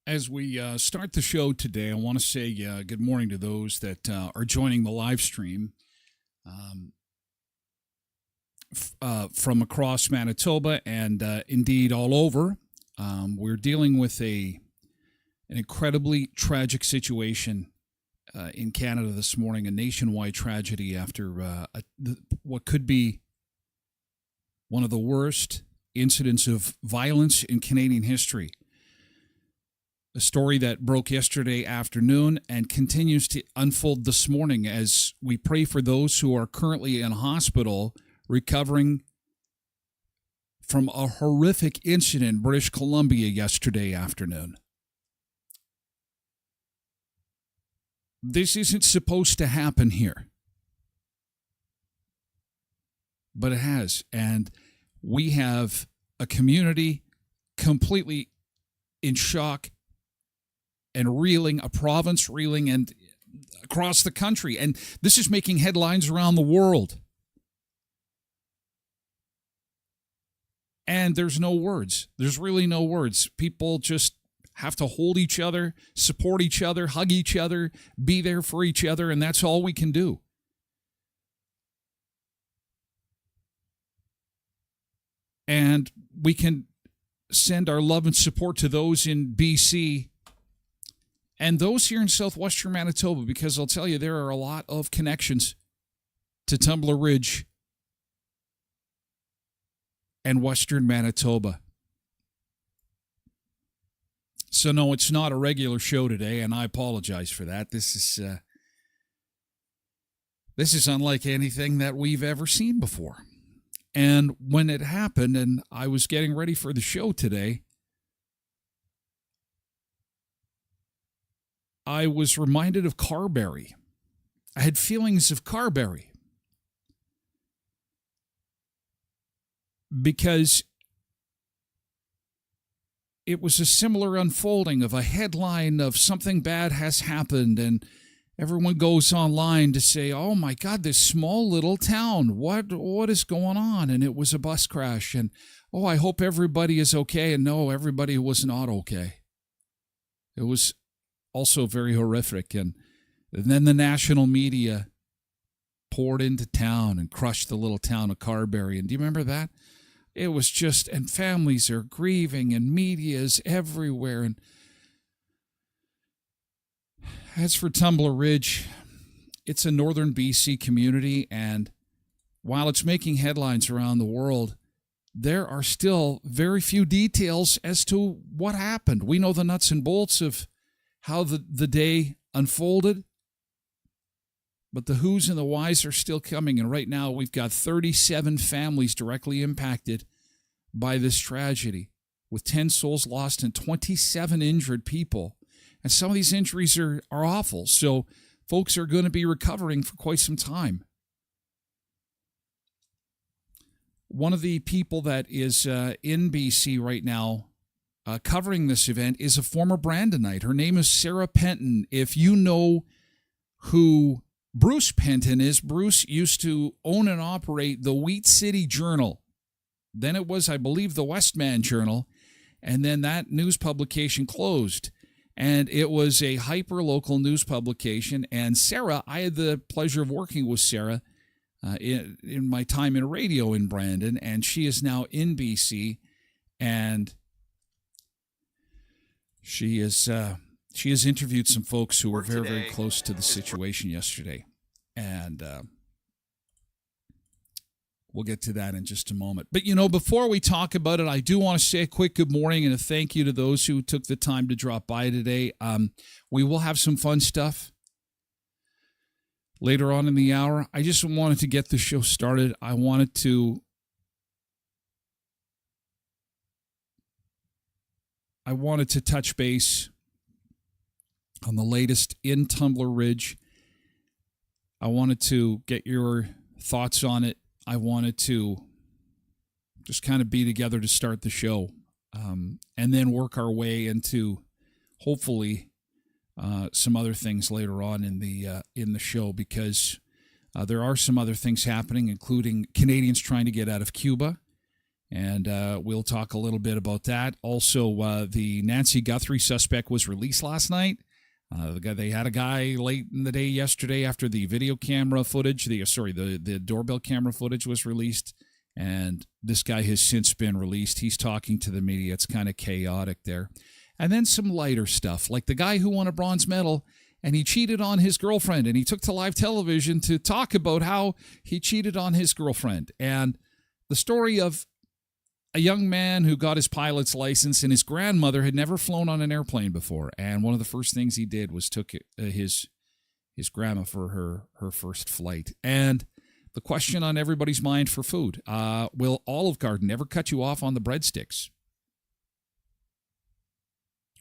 As we start the show today, I want to say good morning to those that are joining the live stream from across Manitoba and indeed all over. We're dealing with an incredibly tragic situation in Canada this morning, a nationwide tragedy after what could be one of the worst incidents of violence in Canadian history. A story that broke yesterday afternoon and continues to unfold this morning as we pray for those who are currently in hospital recovering from a horrific incident in British Columbia yesterday afternoon. This isn't supposed to happen here, but it has, and we have a community completely in shock and reeling, a province reeling, and across the country. And this is making headlines around the world. And there's no words. There's really no words. People just have to hold each other, support each other, hug each other, be there for each other, and that's all we can do. And we can send our love and support to those in BC and those here in southwestern Manitoba, because I'll tell you, there are a lot of connections to Tumbler Ridge and western Manitoba. So no, it's not a regular show today, and I apologize for that. This is unlike anything that we've ever seen before. And when it happened, and I was getting ready for the show today, I was reminded of Carberry. I had feelings of Carberry because it was a similar unfolding of a headline of something bad has happened, and everyone goes online to say, oh my God, this small little town, what is going on? And it was a bus crash, and oh, I hope everybody is okay. And no, everybody was not okay. It was also very horrific. And then the national media poured into town and crushed the little town of Carberry. And do you remember that? It was just, and families are grieving, and media is everywhere. And as for Tumbler Ridge, it's a northern BC community, and while it's making headlines around the world, there are still very few details as to what happened. We know the nuts and bolts of how the day unfolded, but the who's and the whys are still coming. And right now we've got 37 families directly impacted by this tragedy, with 10 souls lost and 27 injured people. And some of these injuries are awful, so folks are going to be recovering for quite some time. One of the people that is in BC right now covering this event is a former Brandonite. Her name is Sarah Penton. If you know who Bruce Penton is, Bruce used to own and operate the Wheat City Journal. Then it was, I believe, the Westman Journal, and then that news publication closed. And it was a hyper-local news publication. And Sarah, I had the pleasure of working with Sarah in my time in radio in Brandon, and she is now in BC, and she has interviewed some folks who were very, very close to the situation yesterday, and we'll get to that in just a moment. But, before we talk about it, I do want to say a quick good morning and a thank you to those who took the time to drop by today. We will have some fun stuff later on in the hour. I just wanted to get the show started. I wanted to touch base on the latest in Tumbler Ridge. I wanted to get your thoughts on it. I wanted to just kind of be together to start the show, and then work our way into hopefully some other things later on in the show, because there are some other things happening, including Canadians trying to get out of Cuba, and we'll talk a little bit about that. Also, the Nancy Guthrie suspect was released last night. They had a guy late in the day yesterday after the video camera footage, the doorbell camera footage was released, and this guy has since been released. He's talking to the media. It's kind of chaotic there. And then some lighter stuff, like the guy who won a bronze medal, and he cheated on his girlfriend, and he took to live television to talk about how he cheated on his girlfriend. And the story of a young man who got his pilot's license, and his grandmother had never flown on an airplane before. And one of the first things he did was took his grandma for her first flight. And the question on everybody's mind for food, will Olive Garden ever cut you off on the breadsticks?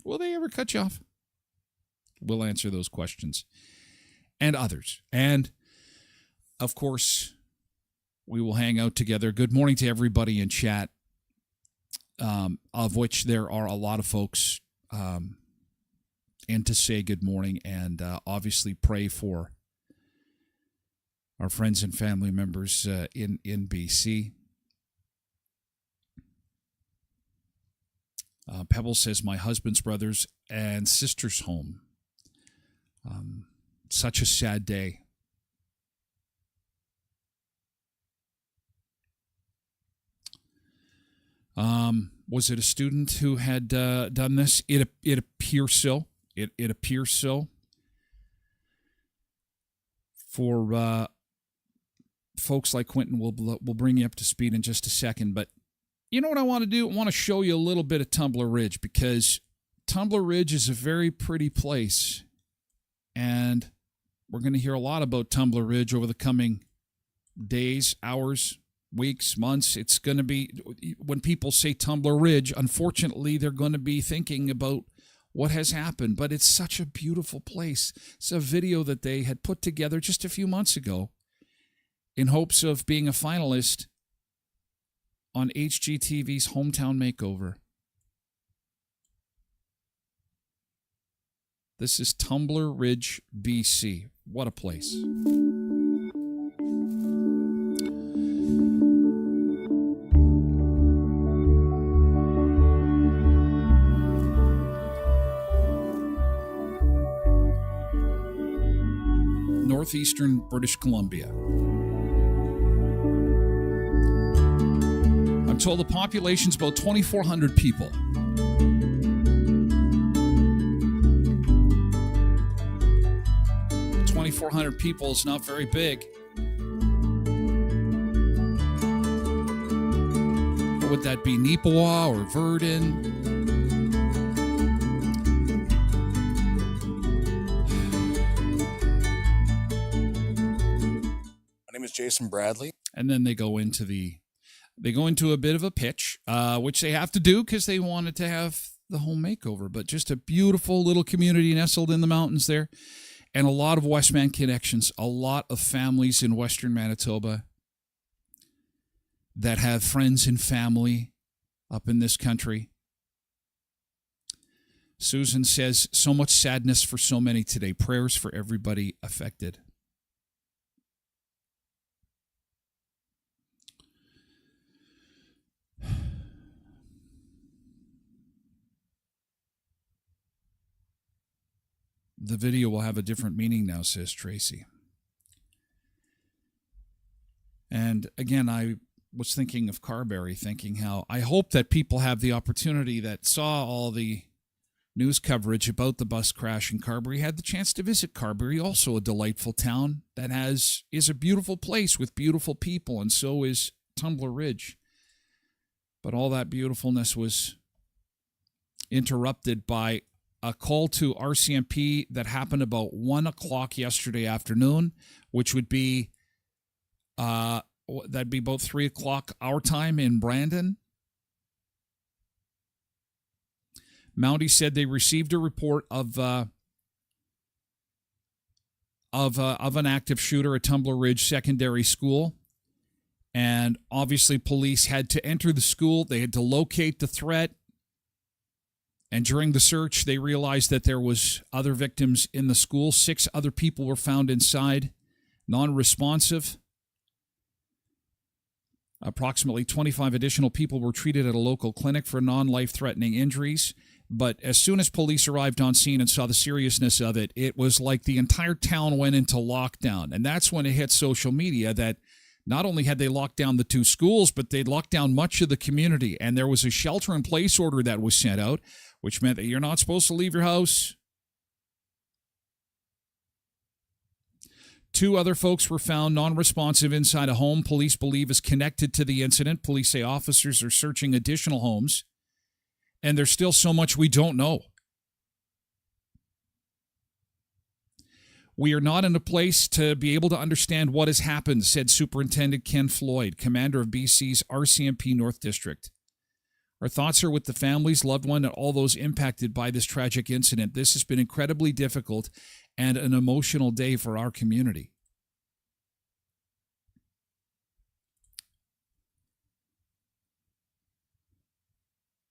Will they ever cut you off? We'll answer those questions and others. And, of course, we will hang out together. Good morning to everybody in chat, of which there are a lot of folks, and to say good morning and obviously pray for our friends and family members in BC. Pebble says, my husband's brother's and sister's home. Such a sad day. Was it a student who had done this? It appears so. It appears so. For folks like Quentin, we'll bring you up to speed in just a second. But you know what I want to do? I want to show you a little bit of Tumbler Ridge, because Tumbler Ridge is a very pretty place. And we're going to hear a lot about Tumbler Ridge over the coming days, hours, weeks, months. It's going to be, when people say Tumbler Ridge, unfortunately, they're going to be thinking about what has happened. But it's such a beautiful place. It's a video that they had put together just a few months ago in hopes of being a finalist on HGTV's Hometown Makeover. This is Tumbler Ridge, BC. What a place. Northeastern British Columbia. I'm told the population's about 2,400 people. People is not very big. What would that be? Neepawa or Verdun? My name is Jason Bradley. And then they go into the They go into a bit of a pitch, which they have to do because they wanted to have the home makeover. But just a beautiful little community nestled in the mountains there. And a lot of Westman connections, a lot of families in Western Manitoba that have friends and family up in this country. Susan says, so much sadness for so many today. Prayers for everybody affected. The video will have a different meaning now, says Tracy. And again, I was thinking of Carberry, thinking how I hope that people have the opportunity that saw all the news coverage about the bus crash in Carberry, had the chance to visit Carberry, also a delightful town that is a beautiful place with beautiful people, and so is Tumbler Ridge. But all that beautifulness was interrupted by a call to RCMP that happened about 1 o'clock yesterday afternoon, which would be that'd be about 3 o'clock our time in Brandon. Mountie said they received a report of an active shooter at Tumbler Ridge Secondary School, and obviously police had to enter the school. They had to locate the threat. And during the search, they realized that there was other victims in the school. 6 other people were found inside, non-responsive. Approximately 25 additional people were treated at a local clinic for non-life-threatening injuries. But as soon as police arrived on scene and saw the seriousness of it, it was like the entire town went into lockdown. And that's when it hit social media that not only had they locked down the 2 schools, but they'd locked down much of the community. And there was a shelter-in-place order that was sent out, which meant that you're not supposed to leave your house. 2 other folks were found non-responsive inside a home police believe is connected to the incident. Police say officers are searching additional homes, and there's still so much we don't know. We are not in a place to be able to understand what has happened, said Superintendent Ken Floyd, commander of BC's RCMP North District. Our thoughts are with the families, loved one, and all those impacted by this tragic incident. This has been incredibly difficult and an emotional day for our community.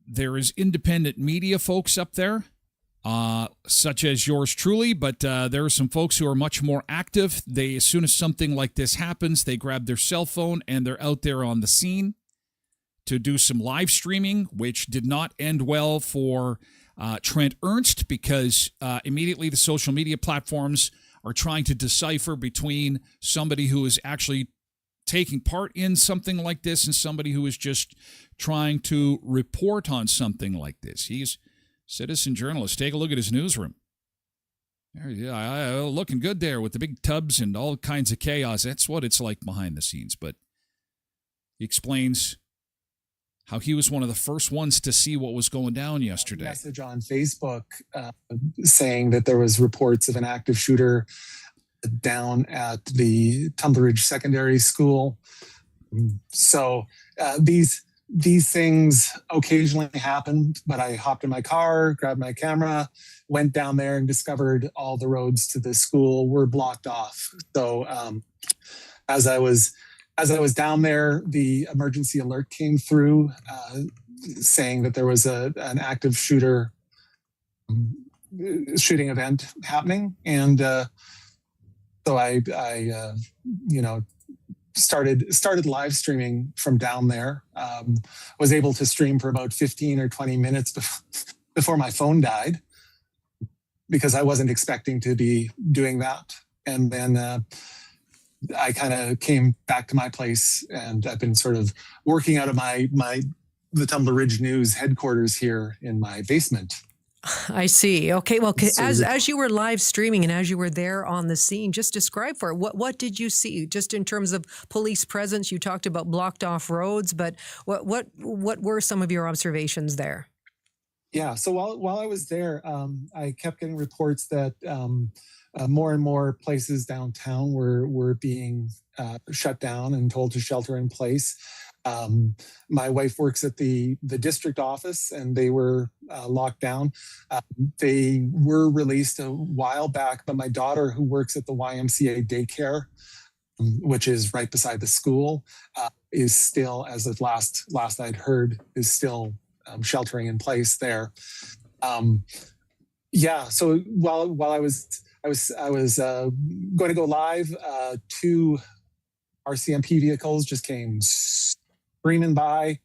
There is independent media folks up there, such as yours truly, but there are some folks who are much more active. They, as soon as something like this happens, they grab their cell phone and they're out there on the scene to do some live streaming, which did not end well for Trent Ernst, because immediately the social media platforms are trying to decipher between somebody who is actually taking part in something like this and somebody who is just trying to report on something like this. He's a citizen journalist. Take a look at his newsroom. Yeah, looking good there with the big tubs and all kinds of chaos. That's what it's like behind the scenes. But he explains how he was one of the first ones to see what was going down yesterday. A message on Facebook saying that there was reports of an active shooter down at the Tumbler Ridge Secondary School. So these things occasionally happened, but I hopped in my car, grabbed my camera, went down there and discovered all the roads to the school were blocked off. So as I was down there, the emergency alert came through saying that there was an active shooting event happening. And so I started live streaming from down there. Was able to stream for about 15 or 20 minutes before my phone died, because I wasn't expecting to be doing that. And then I kind of came back to my place, and I've been sort of working out of the Tumbler Ridge News headquarters here in my basement. I see. Okay. Well, as you were live streaming and as you were there on the scene, just describe for it, what did you see? Just in terms of police presence, you talked about blocked off roads, but what were some of your observations there? Yeah. So while I was there, I kept getting reports that more and more places downtown were being shut down and told to shelter in place. My wife works at the district office, and they were locked down. They were released a while back, but my daughter, who works at the YMCA daycare, which is right beside the school, is still, as of last I'd heard, is still sheltering in place there. So while I was going to go live, 2 RCMP vehicles just came screaming by,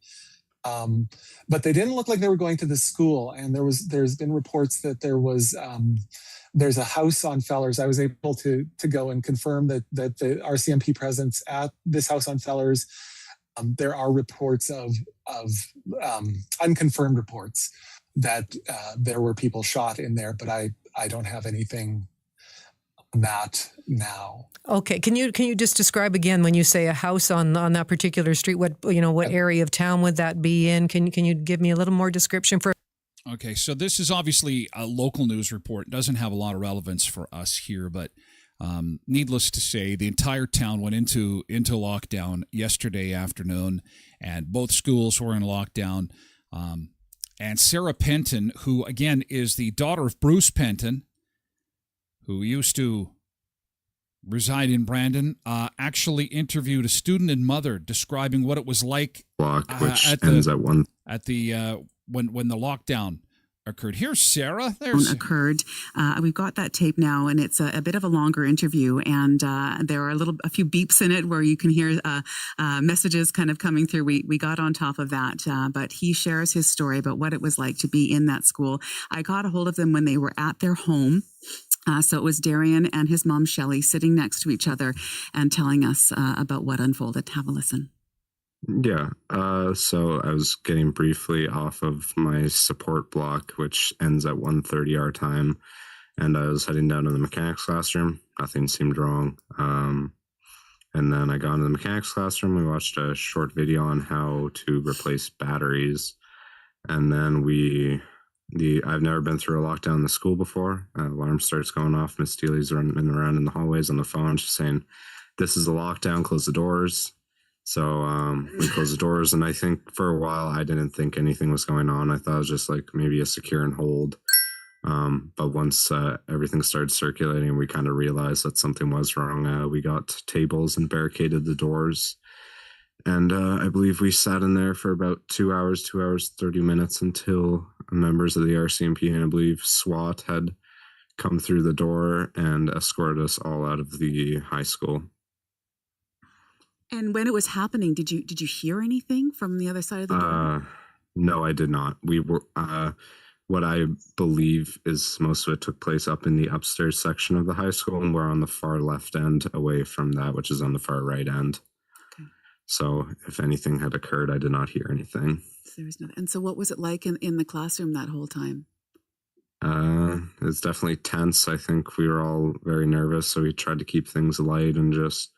but they didn't look like they were going to the school. And there's been reports that there's a house on Fellers. I was able to go and confirm that the RCMP presence at this house on Fellers. There are reports of unconfirmed reports that there were people shot in there, but I don't have anything on that now. Okay, can you just describe again, when you say a house on that particular street, what area of town would that be in? Can you give me a little more description for? Okay, so this is obviously a local news report. It doesn't have a lot of relevance for us here, but needless to say, the entire town went into lockdown yesterday afternoon, and both schools were in lockdown. And Sarah Penton, who again is the daughter of Bruce Penton, who used to reside in Brandon, actually interviewed a student and mother describing what it was like block, which ends at 1 at the when the lockdown occurred. Here's Sarah. There's occurred. We've got that tape now, and it's a bit of a longer interview, and there are a few beeps in it where you can hear messages kind of coming through. We got on top of that, but he shares his story about what it was like to be in that school. I got a hold of them when they were at their home. So it was Darian and his mom, Shelley, sitting next to each other and telling us about what unfolded. Have a listen. Yeah. So I was getting briefly off of my support block, which ends at 1:30 our time. And I was heading down to the mechanics classroom. Nothing seemed wrong. And then I got into the mechanics classroom. We watched a short video on how to replace batteries. And then I've never been through a lockdown in the school before. Alarm starts going off. Miss Steely's running around in the hallways on the phone. She's saying, "This is a lockdown, close the doors." So we closed the doors, and I think for a while I didn't think anything was going on. I thought it was just like maybe a secure and hold. But once everything started circulating, we kind of realized that something was wrong. We got tables and barricaded the doors. And I believe we sat in there for about 2 hours, 30 minutes, until members of the RCMP and I believe SWAT had come through the door and escorted us all out of the high school. And when it was happening, did you hear anything from the other side of the door? No, I did not. We were what I believe is most of it took place up in the upstairs section of the high school, and we're on the far left end away from that, which is on the far right end. Okay. So if anything had occurred, I did not hear anything. So there was nothing. And so what was it like in the classroom that whole time? It's definitely tense. I think we were all very nervous, so we tried to keep things light and just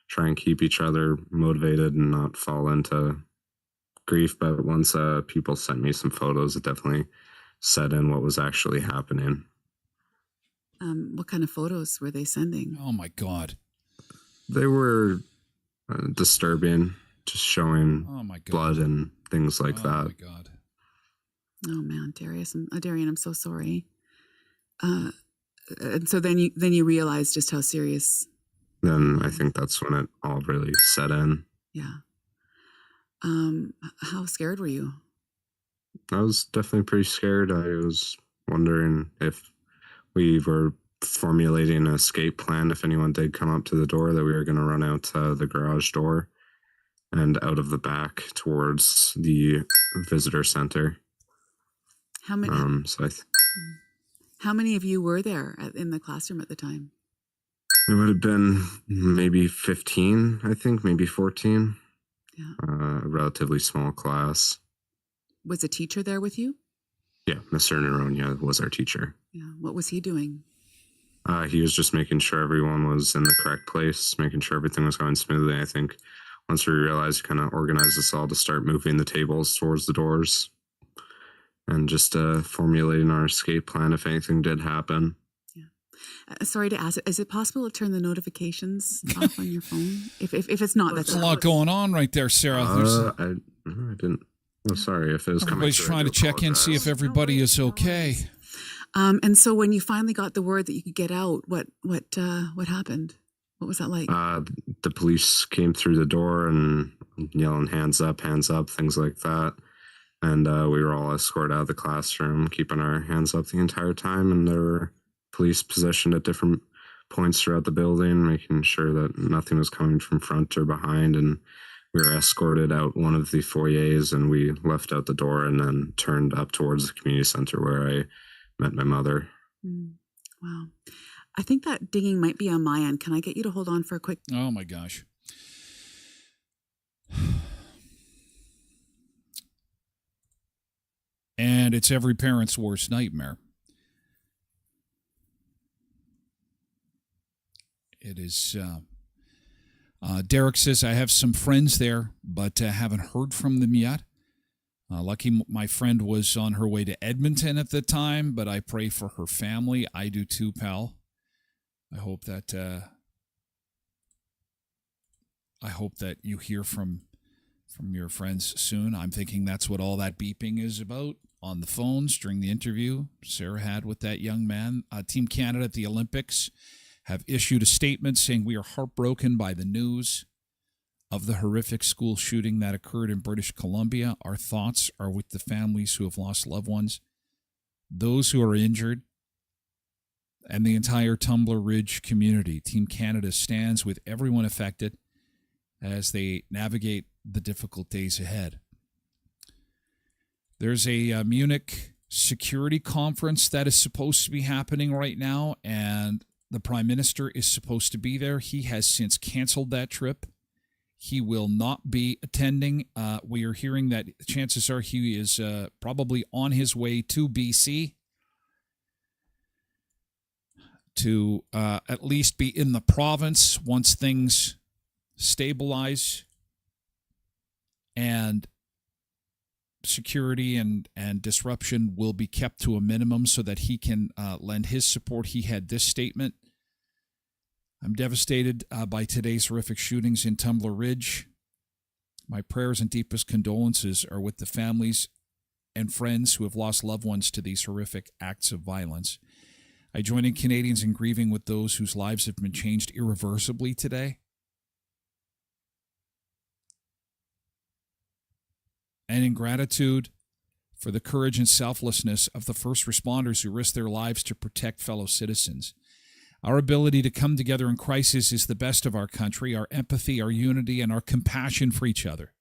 try and keep each other motivated and not fall into grief. But once people sent me some photos, it definitely set in what was actually happening. What kind of photos were they sending? Oh my God. They were disturbing, just showing blood and things like that. Oh my God. Oh man, Darian, I'm so sorry. And so then you realized just how serious. Then I think that's when it all really set in. Yeah. How scared were you? I was definitely pretty scared. I was wondering if we were formulating an escape plan if anyone did come up to the door, that we were going to run out the garage door and out of the back towards the visitor center. How many? How many of you were there in the classroom at the time? It would have been maybe 15, I think, maybe 14. Yeah. A relatively small class. Was a teacher there with you? Yeah, Mr. Naronia was our teacher. Yeah. What was he doing? He was just making sure everyone was in the correct place, making sure everything was going smoothly. I think once we realized, we kind of organized us all to start moving the tables towards the doors and just formulating our escape plan if anything did happen. Yeah. Sorry to ask, is it possible to turn the notifications off on your phone? If it's not, that's There's a lot going on right there, Sarah. I didn't. Oh, sorry if it was coming. Everybody's trying to check in, see if everybody is okay. And so when you finally got the word that you could get out, what happened? What was that like? The police came through the door and yelling hands up, things like that. And we were all escorted out of the classroom, keeping our hands up the entire time. And there were police positioned at different points throughout the building, making sure that nothing was coming from front or behind. And we were escorted out one of the foyers, and we left out the door and then turned up towards the community center where I met my mother. Wow. I think that dinging might be on my end. Can I get you to hold on for a quick? Oh, my gosh. And it's every parent's worst nightmare. It is. Derek says, I have some friends there, but haven't heard from them yet. Lucky my friend was on her way to Edmonton at the time, but I pray for her family. I do too, pal. I hope that you hear from your friends soon. I'm thinking that's what all that beeping is about on the phones during the interview Sarah had with that young man. Team Canada at the Olympics have issued a statement saying we are heartbroken by the news of the horrific school shooting that occurred in British Columbia. Our thoughts are with the families who have lost loved ones, those who are injured, and the entire Tumbler Ridge community. Team Canada stands with everyone affected as they navigate the difficult days ahead. There's a Munich security conference that is supposed to be happening right now, and the Prime Minister is supposed to be there. He has since canceled that trip. He will not be attending. We are hearing that chances are he is probably on his way to BC to at least be in the province once things stabilize and security and disruption will be kept to a minimum so that he can lend his support. He had this statement: I'm devastated by today's horrific shootings in Tumbler Ridge. My prayers and deepest condolences are with the families and friends who have lost loved ones to these horrific acts of violence. I join in Canadians in grieving with those whose lives have been changed irreversibly today. And in gratitude for the courage and selflessness of the first responders who risked their lives to protect fellow citizens. Our ability to come together in crisis is the best of our country, our empathy, our unity, and our compassion for each other.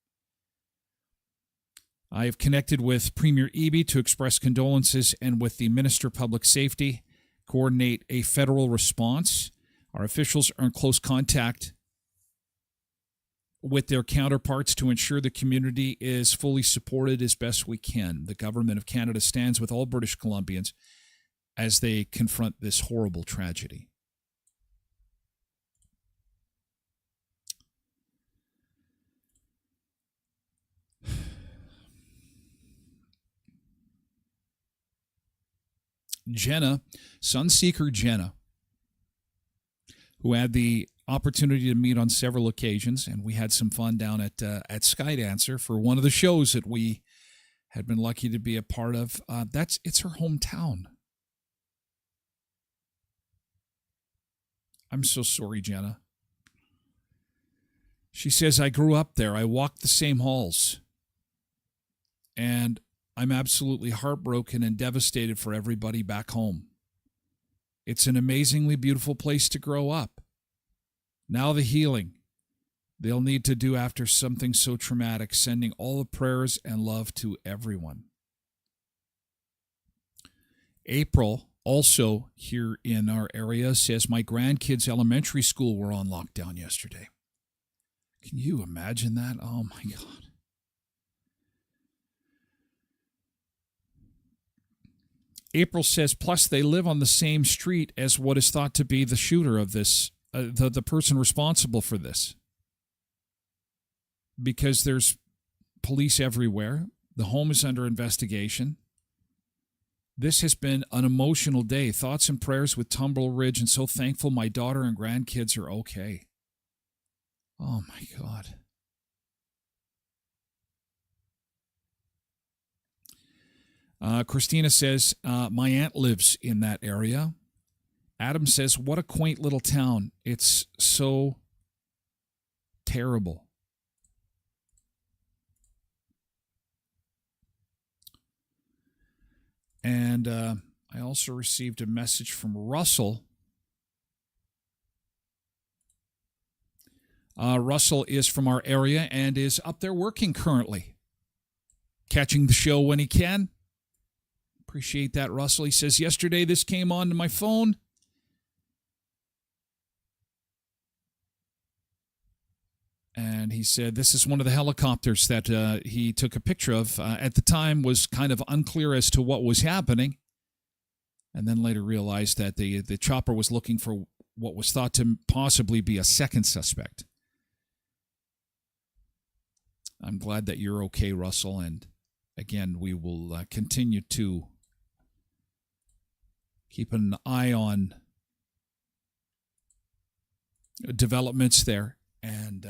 I have connected with Premier Eby to express condolences and with the Minister of Public Safety, coordinate a federal response. Our officials are in close contact with their counterparts to ensure the community is fully supported as best we can. The Government of Canada stands with all British Columbians as they confront this horrible tragedy. Jenna, Sunseeker Jenna, who had the opportunity to meet on several occasions, and we had some fun down at Skydancer for one of the shows that we had been lucky to be a part of. It's her hometown. I'm so sorry, Jenna. She says, I grew up there. I walked the same halls. And I'm absolutely heartbroken and devastated for everybody back home. It's an amazingly beautiful place to grow up. Now the healing they'll need to do after something so traumatic, sending all the prayers and love to everyone. April, also here in our area, says, my grandkids' elementary school were on lockdown yesterday. Can you imagine that? Oh, my God. April says, plus they live on the same street as what is thought to be the shooter of this, the person responsible for this. Because there's police everywhere. The home is under investigation. This has been an emotional day. Thoughts and prayers with Tumble Ridge, and so thankful my daughter and grandkids are okay. Oh, my God. Christina says, my aunt lives in that area. Adam says, what a quaint little town. It's so terrible. And I also received a message from Russell. Russell is from our area and is up there working currently, catching the show when he can. Appreciate that, Russell. He says, yesterday this came onto my phone. And he said this is one of the helicopters that he took a picture of. At the time was kind of unclear as to what was happening. And then later realized that the chopper was looking for what was thought to possibly be a second suspect. I'm glad that you're okay, Russell. And again, we will continue to keep an eye on developments there. And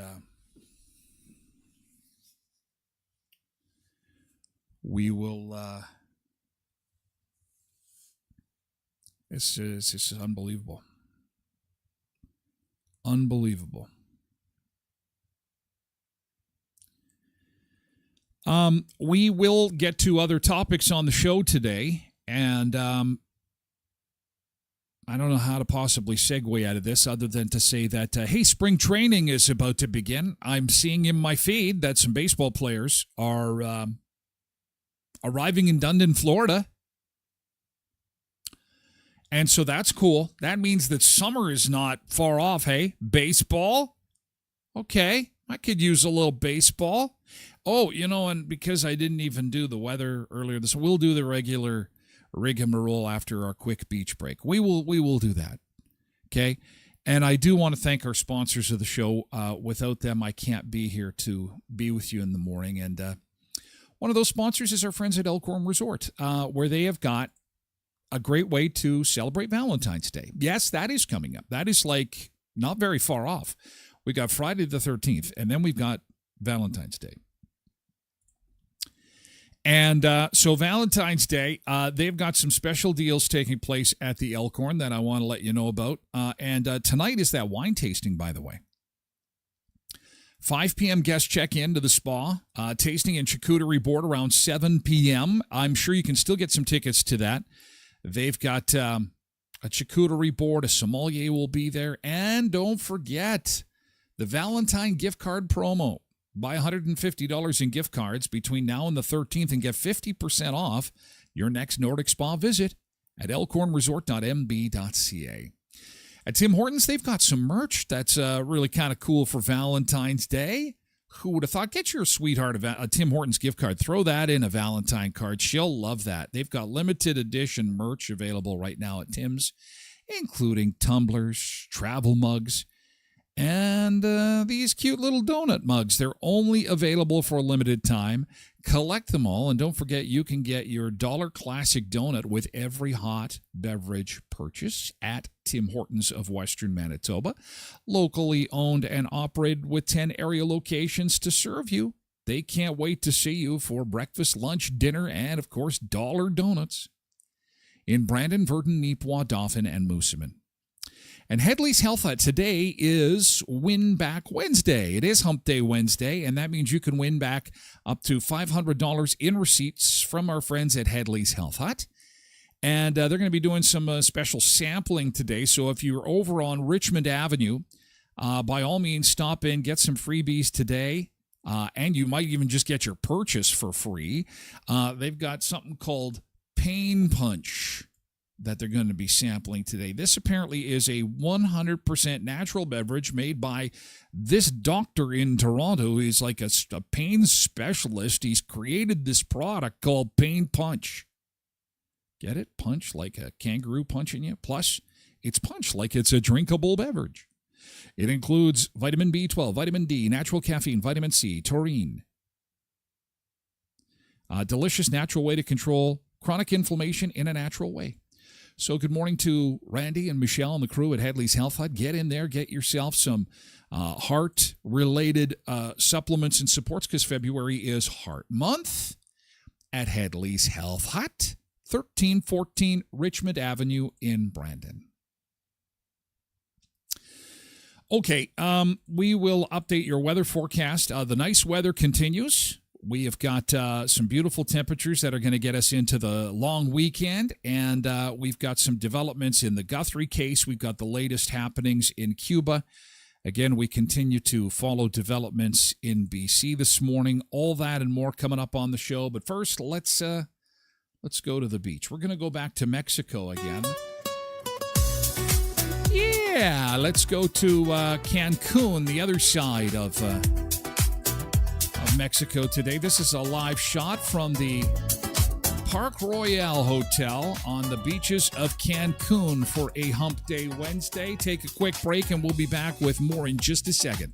we will, this is unbelievable. Unbelievable. We will get to other topics on the show today, and I don't know how to possibly segue out of this other than to say that, hey, spring training is about to begin. I'm seeing in my feed that some baseball players are arriving in Dundon, Florida. And so that's cool. That means that summer is not far off, hey? Baseball? Okay, I could use a little baseball. Oh, and because I didn't even do the weather earlier, we'll do the regular rigmarole after our quick beach break. We will do that, okay? And I do want to thank our sponsors of the show. Without them, I can't be here to be with you in the morning. And one of those sponsors is our friends at Elkhorn Resort, where they have got a great way to celebrate Valentine's Day. Yes, that is coming up. That is like not very far off. We got Friday the 13th, and then we've got Valentine's Day. And so Valentine's Day, they've got some special deals taking place at the Elkhorn that I want to let you know about. And tonight is that wine tasting, by the way. 5 p.m. guest check-in to the spa. Tasting and charcuterie board around 7 p.m. I'm sure you can still get some tickets to that. They've got a charcuterie board. A sommelier will be there. And don't forget the Valentine gift card promo. Buy $150 in gift cards between now and the 13th and get 50% off your next Nordic Spa visit at elkhornresort.mb.ca. At Tim Hortons, they've got some merch that's really kind of cool for Valentine's Day. Who would have thought? Get your sweetheart a Tim Hortons gift card. Throw that in a Valentine card. She'll love that. They've got limited edition merch available right now at Tim's, including tumblers, travel mugs, and these cute little donut mugs. They're only available for a limited time. Collect them all, and don't forget you can get your $1 Classic donut with every hot beverage purchase at Tim Hortons of Western Manitoba. Locally owned and operated with 10 area locations to serve you. They can't wait to see you for breakfast, lunch, dinner, and, of course, dollar donuts in Brandon, Virden, Neepawa, Dauphin, and Moosomin. And Headley's Health Hut today is Win Back Wednesday. It is Hump Day Wednesday, and that means you can win back up to $500 in receipts from our friends at Headley's Health Hut. And they're going to be doing some special sampling today. So if you're over on Richmond Avenue, by all means, stop in, get some freebies today. And you might even just get your purchase for free. They've got something called Pain Punch that they're going to be sampling today. This apparently is a 100% natural beverage made by this doctor in Toronto. He's like a pain specialist. He's created this product called Pain Punch. Get it? Punch like a kangaroo punching you. Plus, it's punch like it's a drinkable beverage. It includes vitamin B12, vitamin D, natural caffeine, vitamin C, taurine. Delicious natural way to control chronic inflammation in a natural way. So good morning to Randy and Michelle and the crew at Headley's Health Hut. Get in there, get yourself some heart-related supplements and supports, because February is Heart Month at Headley's Health Hut, 1314 Richmond Avenue in Brandon. Okay, we will update your weather forecast. The nice weather continues. We have got some beautiful temperatures that are going to get us into the long weekend, and we've got some developments in the Guthrie case. We've got the latest happenings in Cuba. Again, we continue to follow developments in BC this morning. All that and more coming up on the show. But first, let's go to the beach. We're going to go back to Mexico again. Yeah, let's go to Cancun, the other side of Mexico today. This is a live shot from the Park Royale Hotel on the beaches of Cancun for a Hump Day Wednesday. Take a quick break and we'll be back with more in just a second.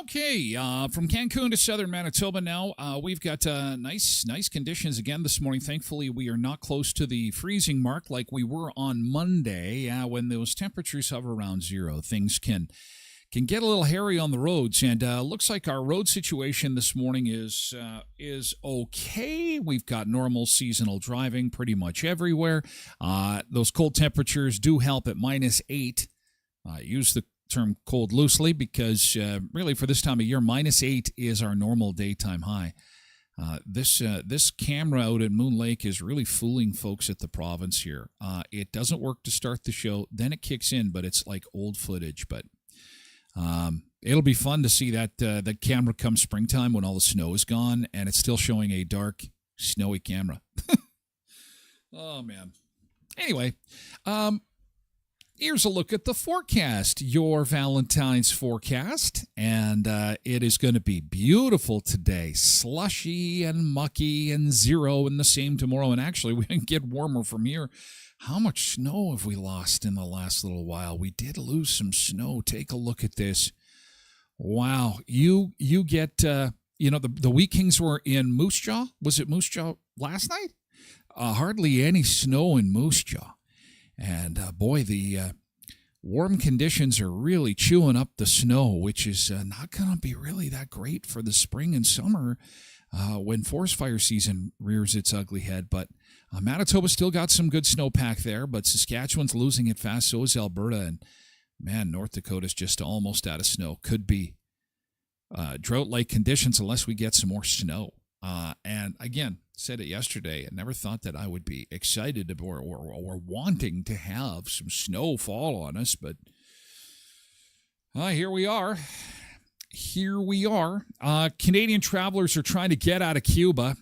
Okay, from Cancun to southern Manitoba now. We've got nice conditions again this morning. Thankfully, we are not close to the freezing mark like we were on Monday. When those temperatures hover around zero, things can get a little hairy on the roads. And looks like our road situation this morning is okay. We've got normal seasonal driving pretty much everywhere. Those cold temperatures do help at -8. Use the term cold loosely because really for this time of year, -8 is our normal daytime high. This camera out at Moon Lake is really fooling folks at the province here. It doesn't work to start the show, then it kicks in, but it's like old footage. But it'll be fun to see that camera come springtime when all the snow is gone and it's still showing a dark, snowy camera. Oh, man. Anyway, here's a look at the forecast, your Valentine's forecast, and it is going to be beautiful today, slushy and mucky and zero and the same tomorrow, and actually we can get warmer from here. How much snow have we lost in the last little while? We did lose some snow. Take a look at this. Wow, you get, the Wheat Kings were in Moose Jaw. Was it Moose Jaw last night? Hardly any snow in Moose Jaw. And boy, warm conditions are really chewing up the snow, which is not going to be really that great for the spring and summer when forest fire season rears its ugly head. But Manitoba still got some good snowpack there, but Saskatchewan's losing it fast. So is Alberta. And, man, North Dakota's just almost out of snow. Could be drought-like conditions unless we get some more snow. And, again, said it yesterday, I never thought that I would be excited or wanting to have some snow fall on us, but here we are. Here we are. Canadian travelers are trying to get out of Cuba.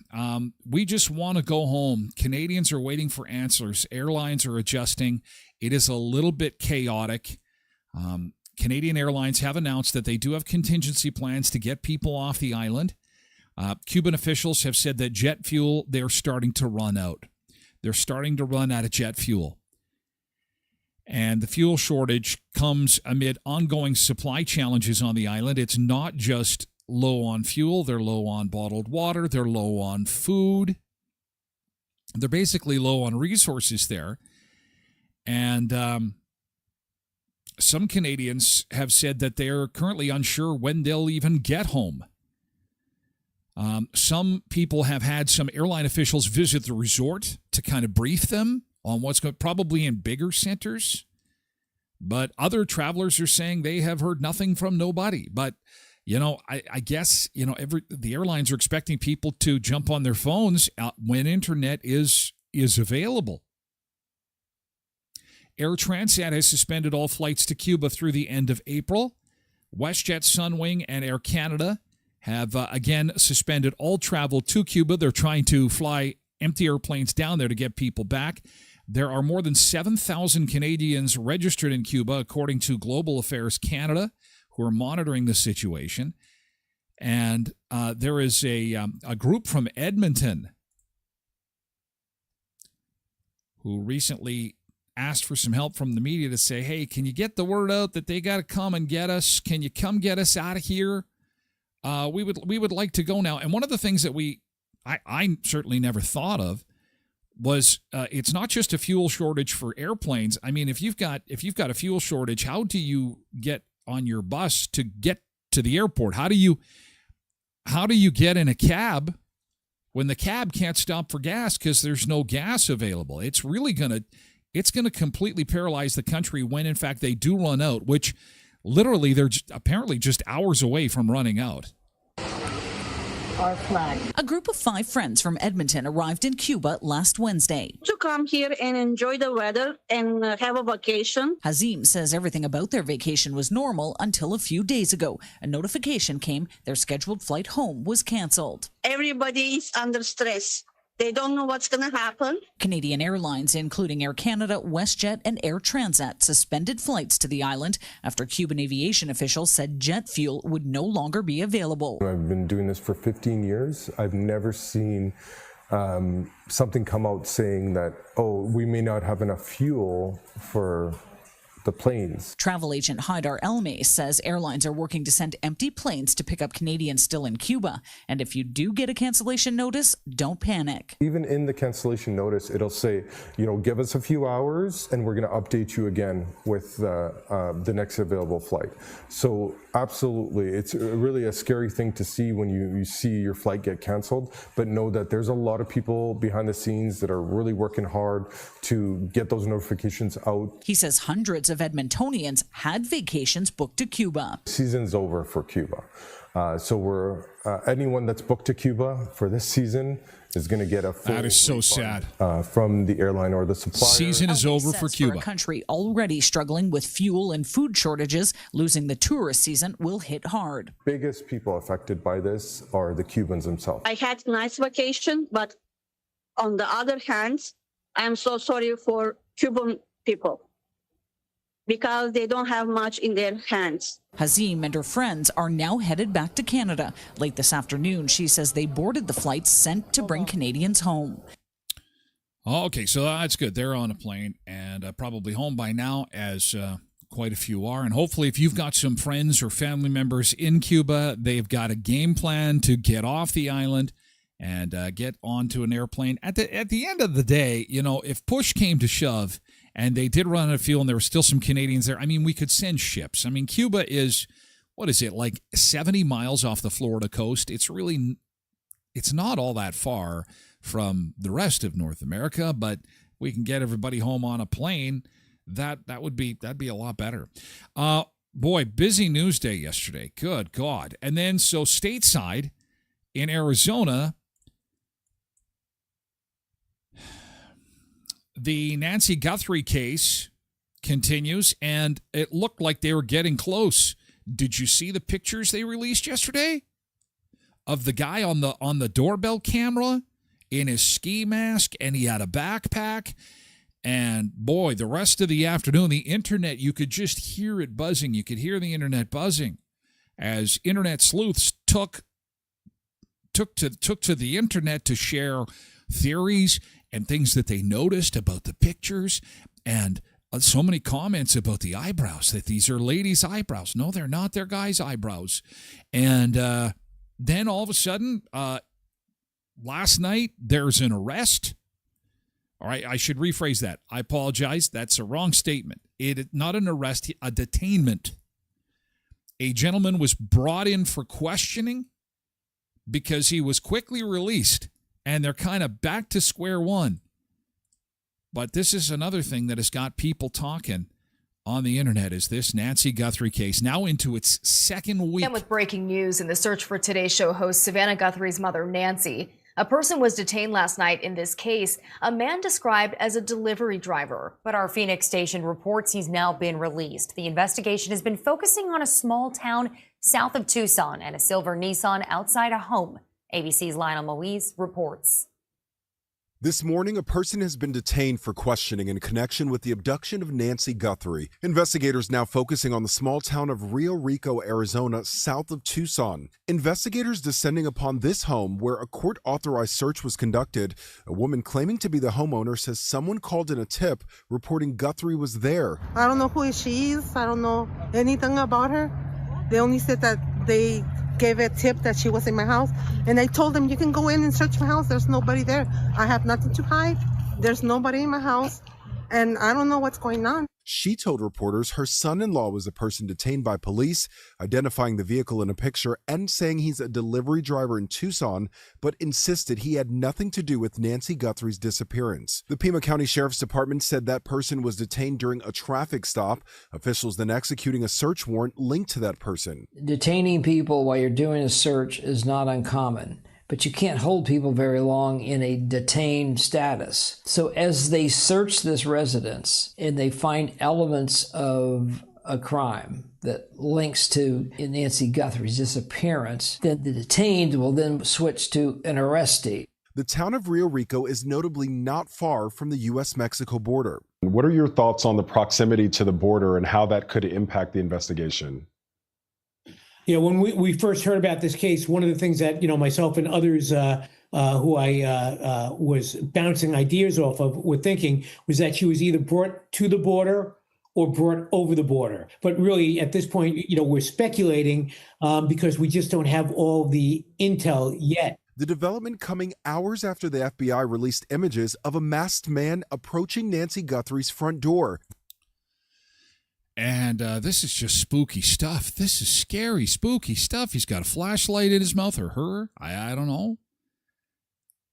We just want to go home. Canadians are waiting for answers. Airlines are adjusting. It is a little bit chaotic. Canadian Airlines have announced that they do have contingency plans to get people off the island. Cuban officials have said that jet fuel, they're starting to run out. They're starting to run out of jet fuel. And the fuel shortage comes amid ongoing supply challenges on the island. It's not just low on fuel. They're low on bottled water. They're low on food. They're basically low on resources there. And some Canadians have said that they're currently unsure when they'll even get home. Some people have had some airline officials visit the resort to kind of brief them on what's going, probably in bigger centers. But other travelers are saying they have heard nothing from nobody. But, I guess, the airlines are expecting people to jump on their phones when internet is available. Air Transat has suspended all flights to Cuba through the end of April. WestJet, Sunwing, and Air Canada have, again, suspended all travel to Cuba. They're trying to fly empty airplanes down there to get people back. There are more than 7,000 Canadians registered in Cuba, according to Global Affairs Canada, who are monitoring the situation. And there is a group from Edmonton who recently asked for some help from the media to say, hey, can you get the word out that they got to come and get us? Can you come get us out of here? We would like to go now. And one of the things that I certainly never thought of was it's not just a fuel shortage for airplanes. I mean, if you've got a fuel shortage, how do you get on your bus to get to the airport? How do you get in a cab when the cab can't stop for gas because there's no gas available? It's really gonna completely paralyze the country when in fact they do run out, which literally they're apparently just hours away from running out. Our flag. A group of 5 friends from Edmonton arrived in Cuba last Wednesday. To come here and enjoy the weather and have a vacation. Hazim says everything about their vacation was normal until a few days ago. A notification came their scheduled flight home was canceled. Everybody is under stress. They don't know what's going to happen. Canadian Airlines, including Air Canada, WestJet, and Air Transat, suspended flights to the island after Cuban aviation officials said jet fuel would no longer be available. I've been doing this for 15 years. I've never seen something come out saying that, we may not have enough fuel for the planes. Travel agent Haidar Elmay says airlines are working to send empty planes to pick up Canadians still in Cuba. And if you do get a cancellation notice, don't panic. Even in the cancellation notice, it'll say, give us a few hours and we're going to update you again with the next available flight. So absolutely, it's really a scary thing to see when you see your flight get canceled, but know that there's a lot of people behind the scenes that are really working hard to get those notifications out. He says hundreds of Edmontonians had vacations booked to Cuba. Season's over for Cuba. So we're anyone that's booked to Cuba for this season is going to get a full that is so sad from the airline or the supplier. Season is over for Cuba. For a country already struggling with fuel and food shortages, losing the tourist season will hit hard. Biggest people affected by this are the Cubans themselves. I had a nice vacation, but on the other hand, I'm so sorry for Cuban people because they don't have much in their hands. Hazim and her friends are now headed back to Canada. Late this afternoon, she says they boarded the flights sent to bring Canadians home. Okay, so that's good. They're on a plane and probably home by now, as quite a few are. And hopefully if you've got some friends or family members in Cuba, they've got a game plan to get off the island and get onto an airplane. At the end of the day, if push came to shove And they did run out of fuel, and there were still some Canadians there. I mean, we could send ships. I mean, Cuba is, what is it, like 70 miles off the Florida coast? It's not all that far from the rest of North America, but we can get everybody home on a plane. That'd be a lot better. Boy, busy news day yesterday. Good God. And then so stateside in Arizona, the Nancy Guthrie case continues, and it looked like they were getting close. Did you see the pictures they released yesterday of the guy on the doorbell camera in his ski mask, and he had a backpack? And boy, the rest of the afternoon, the internet, you could just hear it buzzing. You could hear the internet buzzing as internet sleuths took to the internet to share theories and things that they noticed about the pictures, and so many comments about the eyebrows, that these are ladies' eyebrows. No, they're not. They're guys' eyebrows. And then all of a sudden, last night, there's an arrest. All right, I should rephrase that. I apologize. That's a wrong statement. Not an arrest, a detainment. A gentleman was brought in for questioning because he was quickly released, and they're kind of back to square one. But this is another thing that has got people talking on the internet, is this Nancy Guthrie case, now into its second week. And with breaking news in the Search for Today show host Savannah Guthrie's mother, Nancy. A person was detained last night in this case, a man described as a delivery driver. But our Phoenix station reports he's now been released. The investigation has been focusing on a small town south of Tucson and a silver Nissan outside a home. ABC's Lionel Moise reports. This morning, a person has been detained for questioning in connection with the abduction of Nancy Guthrie. Investigators now focusing on the small town of Rio Rico, Arizona, south of Tucson. Investigators descending upon this home where a court-authorized search was conducted. A woman claiming to be the homeowner says someone called in a tip reporting Guthrie was there. I don't know who she is. I don't know anything about her. They only said that they gave a tip that she was in my house, and I told them, you can go in and search my house. There's nobody there. I have nothing to hide. There's nobody in my house, and I don't know what's going on. She told reporters her son-in-law was the person detained by police, identifying the vehicle in a picture and saying he's a delivery driver in Tucson, but insisted he had nothing to do with Nancy Guthrie's disappearance. The Pima County Sheriff's Department said that person was detained during a traffic stop. Officials then executing a search warrant linked to that person. Detaining people while you're doing a search is not uncommon, but you can't hold people very long in a detained status. So as they search this residence and they find elements of a crime that links to Nancy Guthrie's disappearance, then the detained will then switch to an arrestee. The town of Rio Rico is notably not far from the U.S.-Mexico border. What are your thoughts on the proximity to the border and how that could impact the investigation? You know, when we first heard about this case, one of the things that, myself and others who I was bouncing ideas off of were thinking was that she was either brought to the border or brought over the border. But really, at this point, we're speculating because we just don't have all the intel yet. The development coming hours after the FBI released images of a masked man approaching Nancy Guthrie's front door. And this is just spooky stuff. This is scary, spooky stuff. He's got a flashlight in his mouth, or her. I don't know.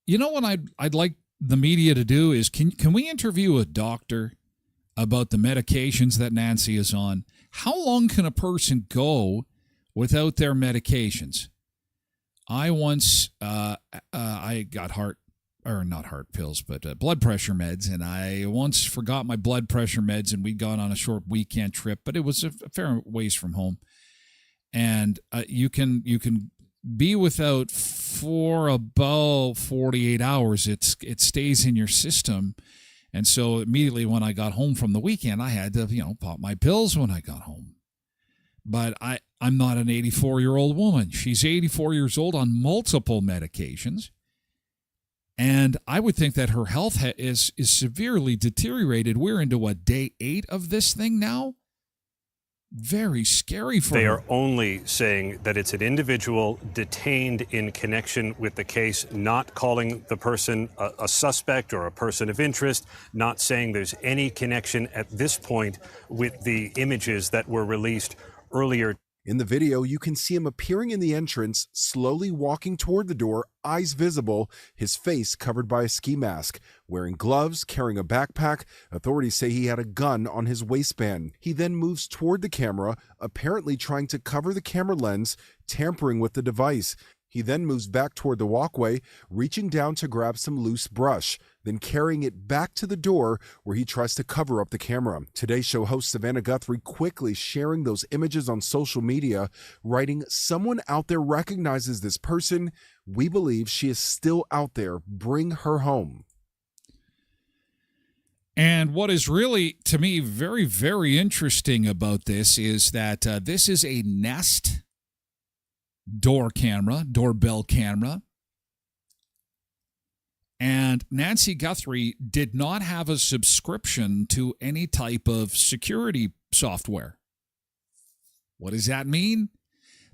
You know what I'd like the media to do is, can we interview a doctor about the medications that Nancy is on? How long can a person go without their medications? I once, I got not heart pills, but blood pressure meds. And I once forgot my blood pressure meds, and we'd gone on a short weekend trip, but it was a fair ways from home. And you can be without for about 48 hours. It stays in your system. And so immediately when I got home from the weekend, I had to, pop my pills when I got home. But I'm not an 84-year-old woman. She's 84 years old on multiple medications. And I would think that her health is severely deteriorated. We're into day 8 of this thing now. very scary for They her. are only saying that it's an individual detained in connection with the case, not calling the person a suspect or a person of interest, not saying there's any connection at this point with the images that were released earlier. In the video, you can see him appearing in the entrance, slowly walking toward the door, eyes visible, his face covered by a ski mask. Wearing gloves, carrying a backpack, authorities say he had a gun on his waistband. He then moves toward the camera, apparently trying to cover the camera lens, tampering with the device. He then moves back toward the walkway, reaching down to grab some loose brush, then carrying it back to the door where he tries to cover up the camera. Today's show host Savannah Guthrie quickly sharing those images on social media, writing, "Someone out there recognizes this person. We believe she is still out there. Bring her home." And what is really, to me, very, very interesting about this is that this is a Nest doorbell camera. And Nancy Guthrie did not have a subscription to any type of security software. What does that mean?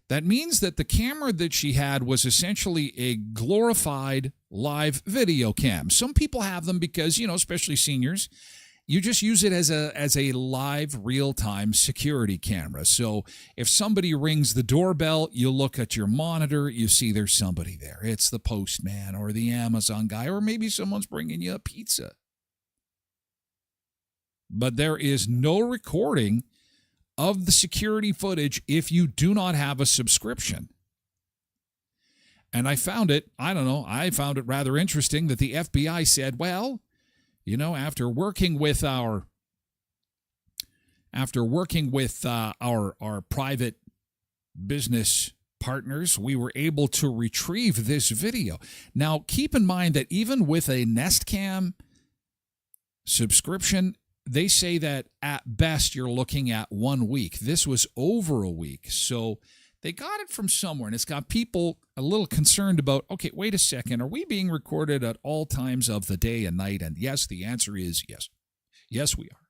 That means that the camera that she had was essentially a glorified live video cam. Some people have them because, especially seniors, you just use it as a live real-time security camera. So if somebody rings the doorbell, you look at your monitor, you see there's somebody there. It's the postman or the Amazon guy, or maybe someone's bringing you a pizza. But there is no recording of the security footage if you do not have a subscription. And I found it rather interesting that the FBI said, well, after working with our private business partners, we were able to retrieve this video. Now, keep in mind that even with a Nest Cam subscription, they say that at best you're looking at 1 week. This was over a week. So they got it from somewhere, and it's got people a little concerned about, okay, wait a second, are we being recorded at all times of the day and night? And yes, the answer is yes. Yes, we are.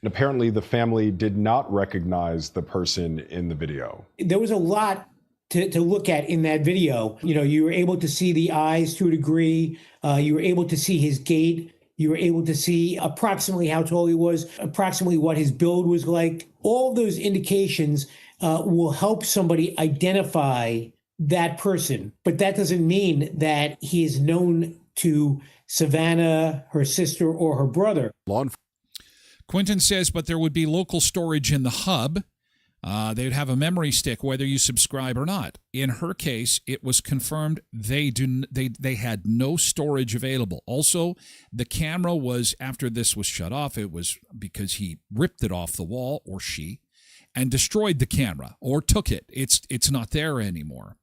And apparently the family did not recognize the person in the video. There was a lot to look at in that video. You were able to see the eyes to a degree. You were able to see his gait. You were able to see approximately how tall he was, approximately what his build was like. All of those indications will help somebody identify that person. But that doesn't mean that he is known to Savannah, her sister, or her brother. Quentin says, but there would be local storage in the hub. They'd have a memory stick whether you subscribe or not. In her case, it was confirmed they had no storage available. Also, the camera was, after this was shut off, it was because he ripped it off the wall, or she, and destroyed the camera or took it. It's not there anymore.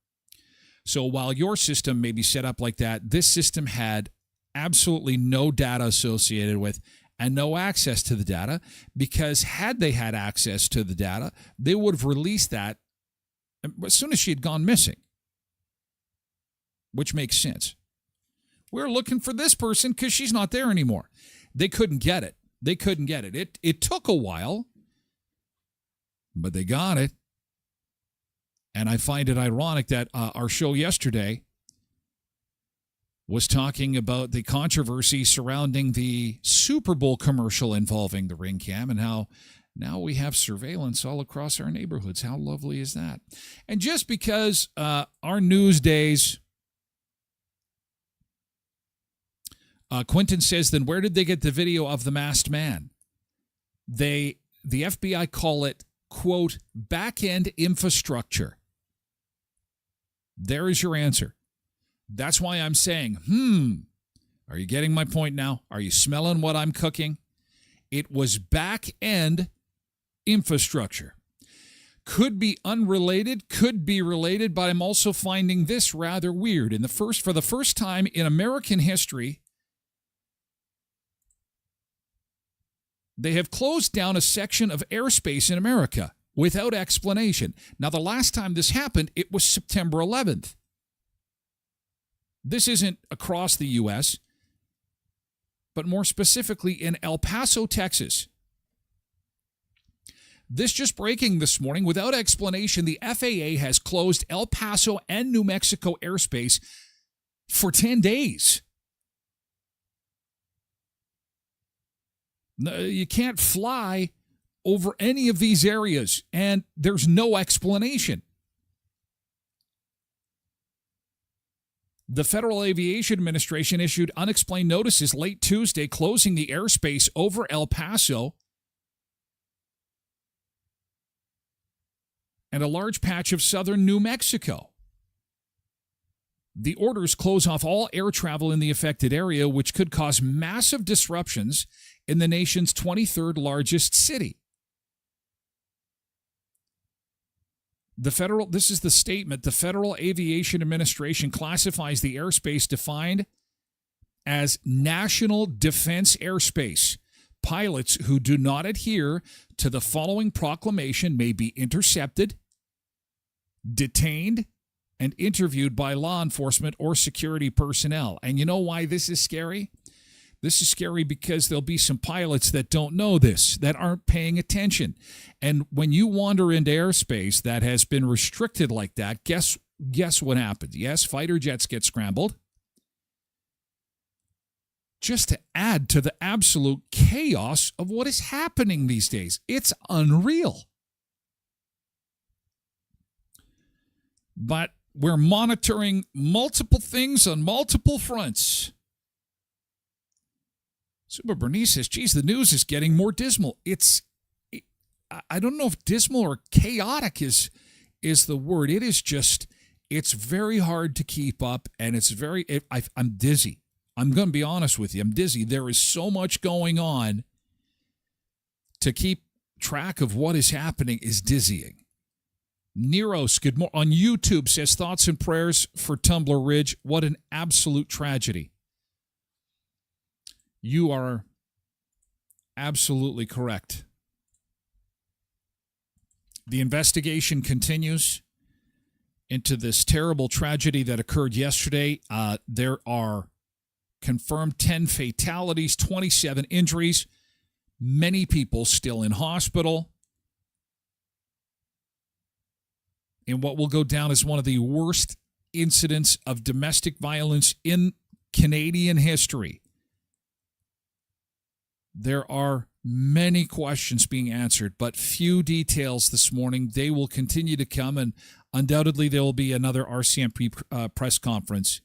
So while your system may be set up like that, this system had absolutely no data associated with and no access to the data, because had they had access to the data, they would have released that as soon as she had gone missing, which makes sense. We're looking for this person because she's not there anymore. They couldn't get it. It took a while, but they got it. And I find it ironic that our show yesterday was talking about the controversy surrounding the Super Bowl commercial involving the Ring Cam and how now we have surveillance all across our neighborhoods. How lovely is that? And just because our news days, Quentin says, then where did they get the video of the masked man? The FBI call it, quote, back-end infrastructure. There is your answer. That's why I'm saying, are you getting my point now? Are you smelling what I'm cooking? It was back-end infrastructure. Could be unrelated, could be related, but I'm also finding this rather weird. For the first time in American history, they have closed down a section of airspace in America without explanation. Now, the last time this happened, it was September 11th. This isn't across the U.S., but more specifically in El Paso, Texas. This just breaking this morning. Without explanation, the FAA has closed El Paso and New Mexico airspace for 10 days. You can't fly over any of these areas, and there's no explanation. The Federal Aviation Administration issued unexplained notices late Tuesday closing the airspace over El Paso and a large patch of southern New Mexico. The orders close off all air travel in the affected area, which could cause massive disruptions in the nation's 23rd largest city. This is the statement. The Federal Aviation Administration classifies the airspace defined as national defense airspace. Pilots who do not adhere to the following proclamation may be intercepted, detained, and interviewed by law enforcement or security personnel. And you know why this is scary? This is scary because there'll be some pilots that don't know this, that aren't paying attention. And when you wander into airspace that has been restricted like that, guess what happens? Yes, fighter jets get scrambled. Just to add to the absolute chaos of what is happening these days. It's unreal. But we're monitoring multiple things on multiple fronts. Super Bernice says, geez, the news is getting more dismal. I don't know if dismal or chaotic is the word. It is just, it's very hard to keep up, and I'm dizzy. I'm going to be honest with you. I'm dizzy. There is so much going on. To keep track of what is happening is dizzying. Neros, good morning, on YouTube says, thoughts and prayers for Tumbler Ridge. What an absolute tragedy. You are absolutely correct. The investigation continues into this terrible tragedy that occurred yesterday. There are confirmed 10 fatalities, 27 injuries, many people still in hospital. In what will go down as one of the worst incidents of domestic violence in Canadian history. There are many questions being answered, but few details this morning. They will continue to come, and undoubtedly there will be another RCMP press conference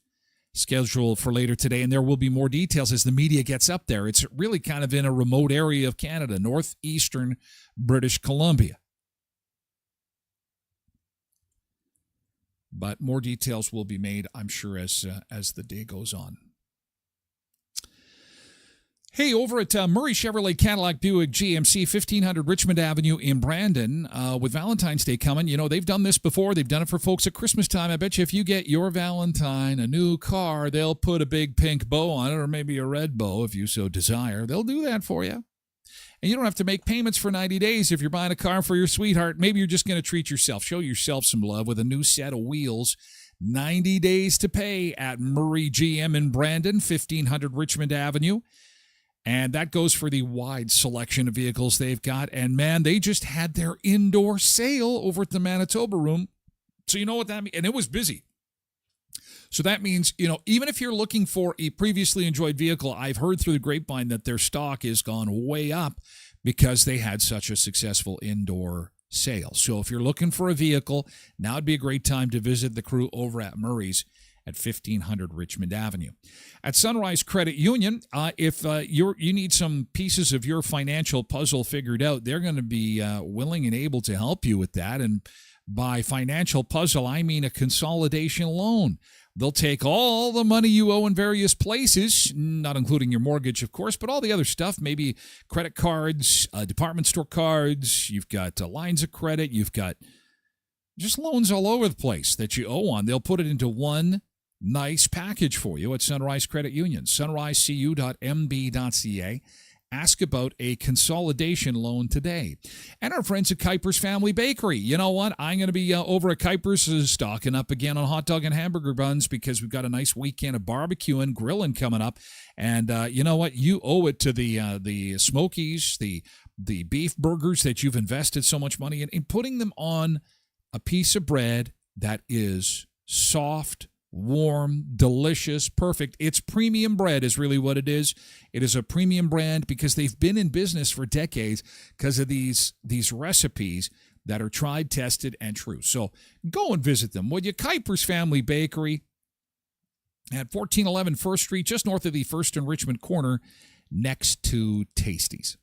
scheduled for later today, and there will be more details as the media gets up there. It's really kind of in a remote area of Canada, northeastern British Columbia. But more details will be made, I'm sure, as the day goes on. Hey, over at Murray Chevrolet Cadillac Buick GMC, 1500 Richmond Avenue in Brandon, with Valentine's Day coming, you know, they've done this before. They've done it for folks at Christmas time. I bet you if you get your Valentine a new car, they'll put a big pink bow on it, or maybe a red bow if you so desire. They'll do that for you. And you don't have to make payments for 90 days if you're buying a car for your sweetheart. Maybe you're just going to treat yourself. Show yourself some love with a new set of wheels. 90 days to pay at Murray GM in Brandon, 1500 Richmond Avenue. And that goes for the wide selection of vehicles they've got. And, man, they just had their indoor sale over at the Manitoba Room. So you know what that means? And it was busy. So that means, you know, even if you're looking for a previously enjoyed vehicle, I've heard through the grapevine that their stock has gone way up because they had such a successful indoor sale. So if you're looking for a vehicle, now would be a great time to visit the crew over at Murray's at 1500 Richmond Avenue. At Sunrise Credit Union, if you need some pieces of your financial puzzle figured out, they're going to be willing and able to help you with that. And by financial puzzle, I mean a consolidation loan. They'll take all the money you owe in various places, not including your mortgage, of course, but all the other stuff, maybe credit cards, department store cards, you've got lines of credit, you've got just loans all over the place that you owe on. They'll put it into one nice package for you at Sunrise Credit Union, sunrisecu.mb.ca. Ask about a consolidation loan today. And our friends at Kuiper's Family Bakery. You know what? I'm going to be over at Kuiper's stocking up again on hot dog and hamburger buns because we've got a nice weekend of barbecuing, grilling coming up. And you know what? You owe it to the Smokies, the the beef burgers that you've invested so much money in, and putting them on a piece of bread that is soft, warm, delicious, perfect. It's premium bread is really what it is. It is a premium brand because they've been in business for decades because of these recipes that are tried, tested, and true. So go and visit them, would you? Kuiper's Family Bakery at 1411 First Street, just north of the First and Richmond corner, next to Tasty's.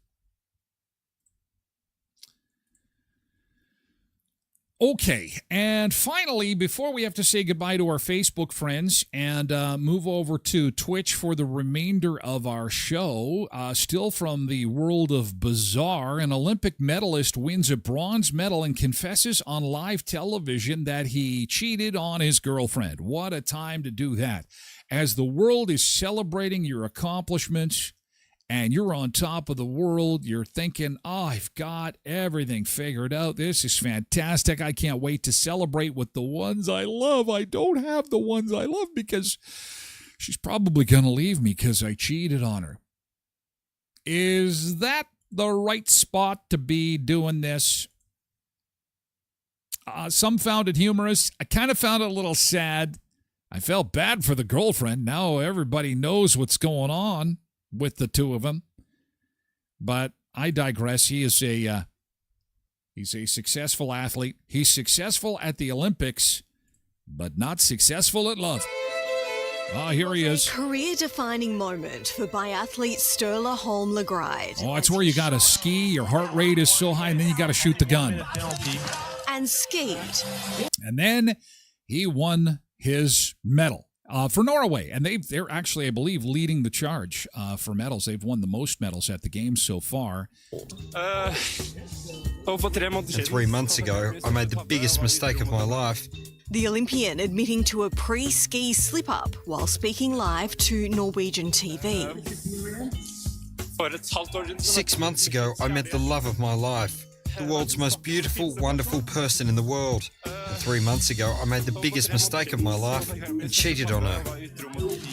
Okay, and finally, before we have to say goodbye to our Facebook friends and move over to Twitch for the remainder of our show, still from the world of bizarre, an Olympic medalist wins a bronze medal and confesses on live television that he cheated on his girlfriend. What a time to do that. As the world is celebrating your accomplishments, and you're on top of the world, you're thinking, oh, I've got everything figured out. This is fantastic. I can't wait to celebrate with the ones I love. I don't have the ones I love because she's probably going to leave me because I cheated on her. Is that the right spot to be doing this? Some found it humorous. I kind of found it a little sad. I felt bad for the girlfriend. Now everybody knows what's going on with the two of them. But I digress. He's a successful athlete. He's successful at the Olympics, but not successful at love. Oh, here he is. Career-defining moment for biathlete Sturla Holm-Lagride. Oh, that's where you got to ski. Your heart rate is so high, and then you got to shoot the gun. And skied. And then he won his medal. For Norway, and they're actually, I believe, leading the charge for medals. They've won the most medals at the games so far. 3 months ago, I made the biggest mistake of my life. The Olympian admitting to a pre-ski slip-up while speaking live to Norwegian TV. 6 months ago, I met the love of my life, the world's most beautiful, wonderful person in the world. And 3 months ago, I made the biggest mistake of my life and cheated on her.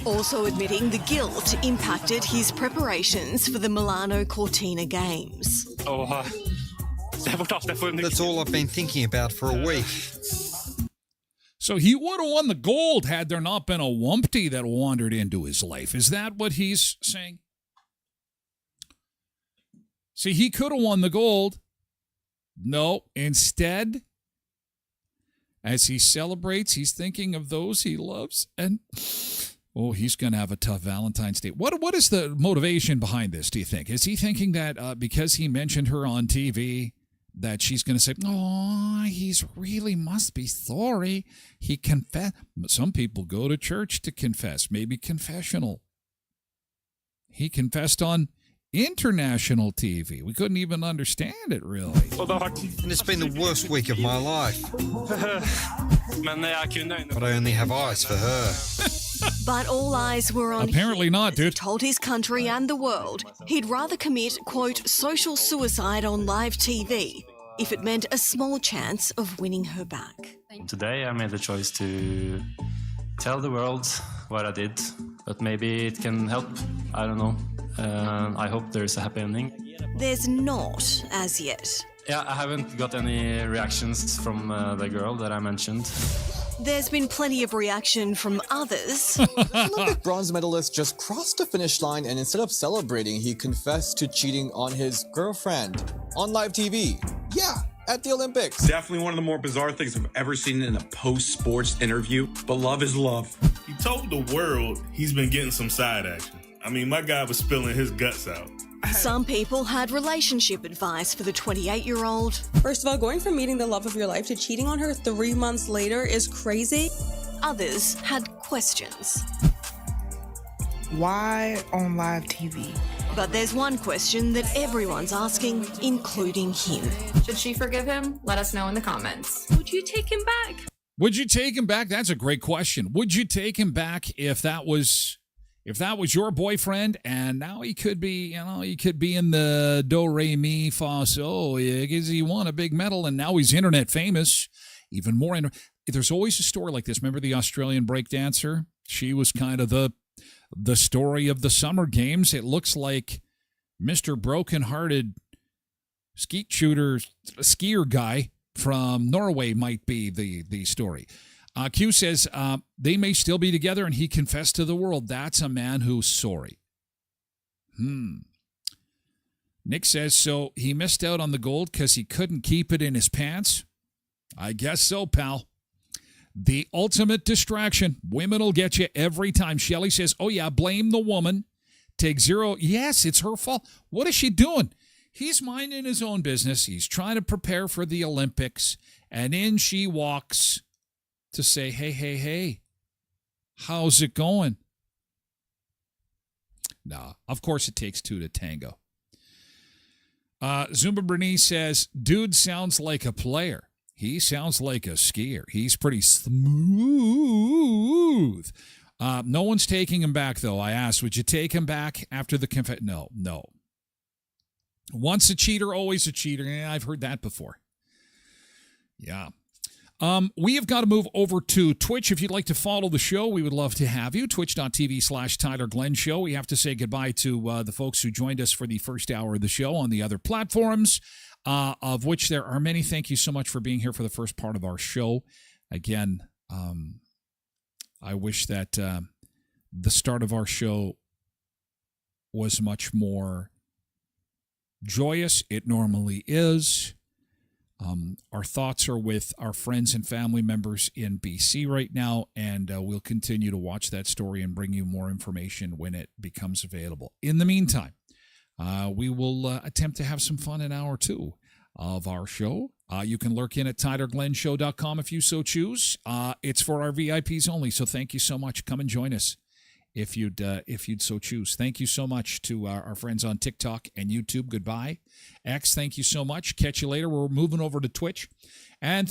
Also admitting the guilt impacted his preparations for the Milano Cortina Games. That's all I've been thinking about for a week. So he would have won the gold had there not been a wumpty that wandered into his life. Is that what he's saying? See, he could have won the gold. No, instead, as he celebrates, he's thinking of those he loves, and he's going to have a tough Valentine's Day. What is the motivation behind this, do you think? Is he thinking that because he mentioned her on TV, that she's going to say, oh, he's really must be sorry. He confessed. Some people go to church to confess, maybe confessional. He confessed on international TV. We couldn't even understand it, really. And it's been the worst week of my life. But I only have eyes for her. But all eyes were on Apparently him. not, dude. He told his country and the world he'd rather commit, quote, social suicide on live TV if it meant a small chance of winning her back. Today I made the choice to tell the world what I did, but maybe it can help. I don't know. I hope there's a happy ending. There's not as yet. Yeah, I haven't got any reactions from the girl that I mentioned. There's been plenty of reaction from others. Olympic bronze medalist just crossed the finish line, and instead of celebrating, he confessed to cheating on his girlfriend on live TV. Yeah, at the Olympics. Definitely one of the more bizarre things I've ever seen in a post-sports interview, but love is love. He told the world he's been getting some side action. I mean, my guy was spilling his guts out. Some people had relationship advice for the 28-year-old. First of all, going from meeting the love of your life to cheating on her 3 months later is crazy. Others had questions. Why on live TV? But there's one question that everyone's asking, including him. Should she forgive him? Let us know in the comments. Would you take him back? Would you take him back? That's a great question. Would you take him back if that was your boyfriend, and now he could be, he could be in the do, re, mi, fa, so, because he won a big medal, and now he's internet famous, even more. There's always a story like this. Remember the Australian breakdancer? She was kind of the story of the Summer Games. It looks like Mr. Brokenhearted Skeet shooter, skier guy from Norway might be the story. Q says they may still be together and he confessed to the world. That's a man who's sorry. Nick says, so he missed out on the gold because he couldn't keep it in his pants? I guess so, pal. The ultimate distraction. Women will get you every time. Shelley says, oh yeah, blame the woman. Take zero. Yes, it's her fault. What is she doing? He's minding his own business. He's trying to prepare for the Olympics. And in she walks to say, hey, how's it going? Nah, of course it takes two to tango. Zumba Bernice says, dude sounds like a player. He sounds like a skier. He's pretty smooth. No one's taking him back, though. I asked, would you take him back after the confession? No. Once a cheater, always a cheater. Yeah, I've heard that before. Yeah. We have got to move over to Twitch. If you'd like to follow the show, we would love to have you. Twitch.tv/Tyler Glen Show. We have to say goodbye to the folks who joined us for the first hour of the show on the other platforms, of which there are many. Thank you so much for being here for the first part of our show. Again, I wish that the start of our show was much more joyous. It normally is. Our thoughts are with our friends and family members in BC right now, and we'll continue to watch that story and bring you more information when it becomes available. In the meantime, we will attempt to have some fun in hour 2 of our show. You can lurk in at TylerGlenShow.com if you so choose. It's for our VIPs only, so thank you so much. Come and join us if you'd so choose. Thank you so much to our friends on TikTok and YouTube. Goodbye. X, thank you so much. Catch you later. We're moving over to Twitch. And